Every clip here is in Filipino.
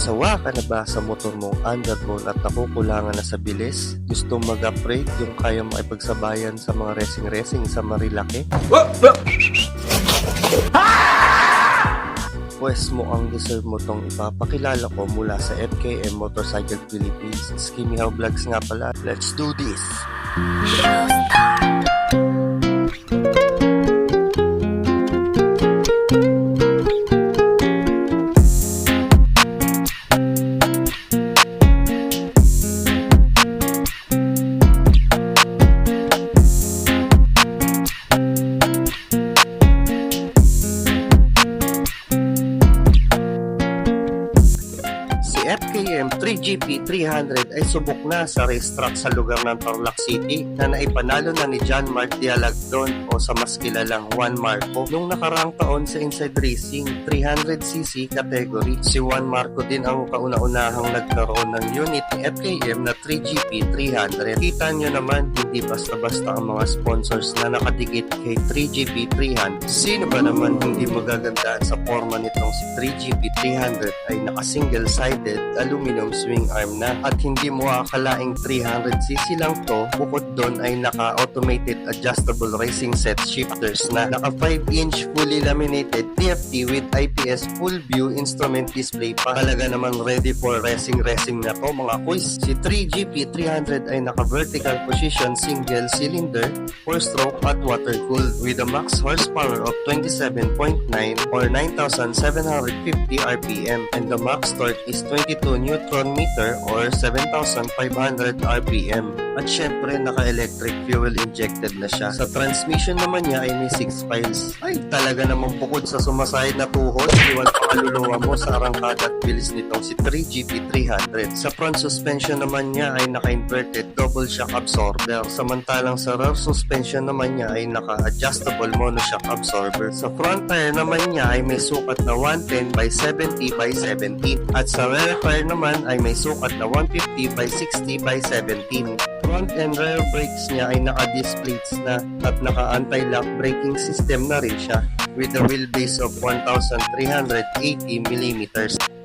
Sawa ka na ba sa motor mong underbone at nakukulangan na sa bilis? Gusto mag-upgrade yung kaya makipagsabayan sa mga racing sa Marilaki? Pwes mo ang deserve mo tong ipapakilala ko mula sa FKM Motorcycle Philippines. Skinny How Vlogs nga pala. Let's do this! FKM 3GP300 ay subok na sa racetrack sa lugar ng Tarlac City na naipanalo na ni John Mark Dialagdon o sa mas kilalang Juan Marco nung nakarang taon sa Inside Racing 300cc category. Si Juan Marco din ang kauna-unahang nagkaroon ng unit ni FKM na 3GP300. Kita nyo naman, hindi basta-basta ang mga sponsors na nakadikit kay 3GP300. Sino ba naman hindi magagandaan sa forma nitong si 3GP300 ay naka-single-sided aluminum swing arm na at hindi mo akalaing 300cc lang to. Bukod doon ay naka-automated adjustable racing set shifters na naka 5-inch fully laminated TFT with IPS full view instrument display pa. Talaga naman ready for racing na to mga kuys. Si 3GP300 ay naka vertical position single cylinder 4-stroke at water cooled with a max horsepower of 27.9 or 9,750 RPM and the max torque is 22 Newton meter or 7,500 RPM. At syempre naka-electric fuel injected na siya. Sa transmission naman niya ay may 6 files. Ay talaga namang bukod sa sumasahid na tuhod, iwan pa kaluluwa mo sa arangkada at bilis nitong si 3GP300. Sa front suspension naman niya ay naka-inverted double shock absorber. Samantalang sa rear suspension naman niya ay naka-adjustable monoshock absorber. Sa front tire naman niya ay may sukat na 110 by 70 by 70 at sa rear tire naman ay may sukat na 150 by 60 by 17. Front and rear brakes niya ay naka-disc plates na at naka-anti-lock braking system na rin siya with a wheelbase of 1,380mm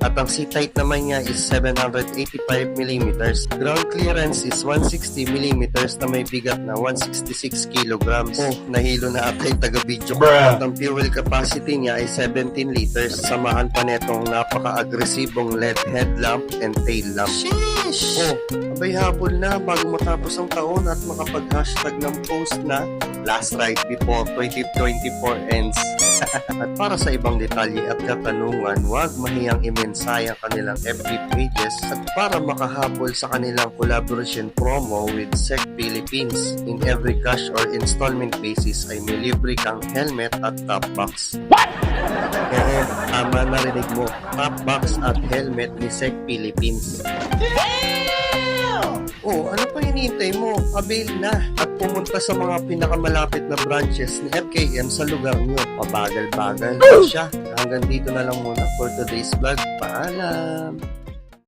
at ang seat height naman niya is 785mm. Ground clearance is 160mm na may bigat na 166 kilograms. Oh, nahilo na ata yung taga-video ko. At ang fuel capacity niya ay 17 liters. Samahan pa netong napaka-agresibong LED headlamp and tail lamp. Sheesh! Oh, abay habol na bago matapos ang taon at makapag-hashtag ng post na last ride before 2024 ends. At para sa ibang detalye at katanungan, huwag mahiyang i-mensahe ang kanilang FB pages at para makahabol sa kanilang collaboration promo with SEC Philippines. In every cash or installment basis ay may libre kang helmet at top box. What? Tama narinig mo, top box at helmet ni SEC Philippines. Oh, ano pa hinihintay mo? Avail na at pumunta sa mga pinakamalapit na branches ni FKM sa lugar nyo. Pabagal-bagal siya. Hanggang dito na lang muna for today's vlog. Paalam!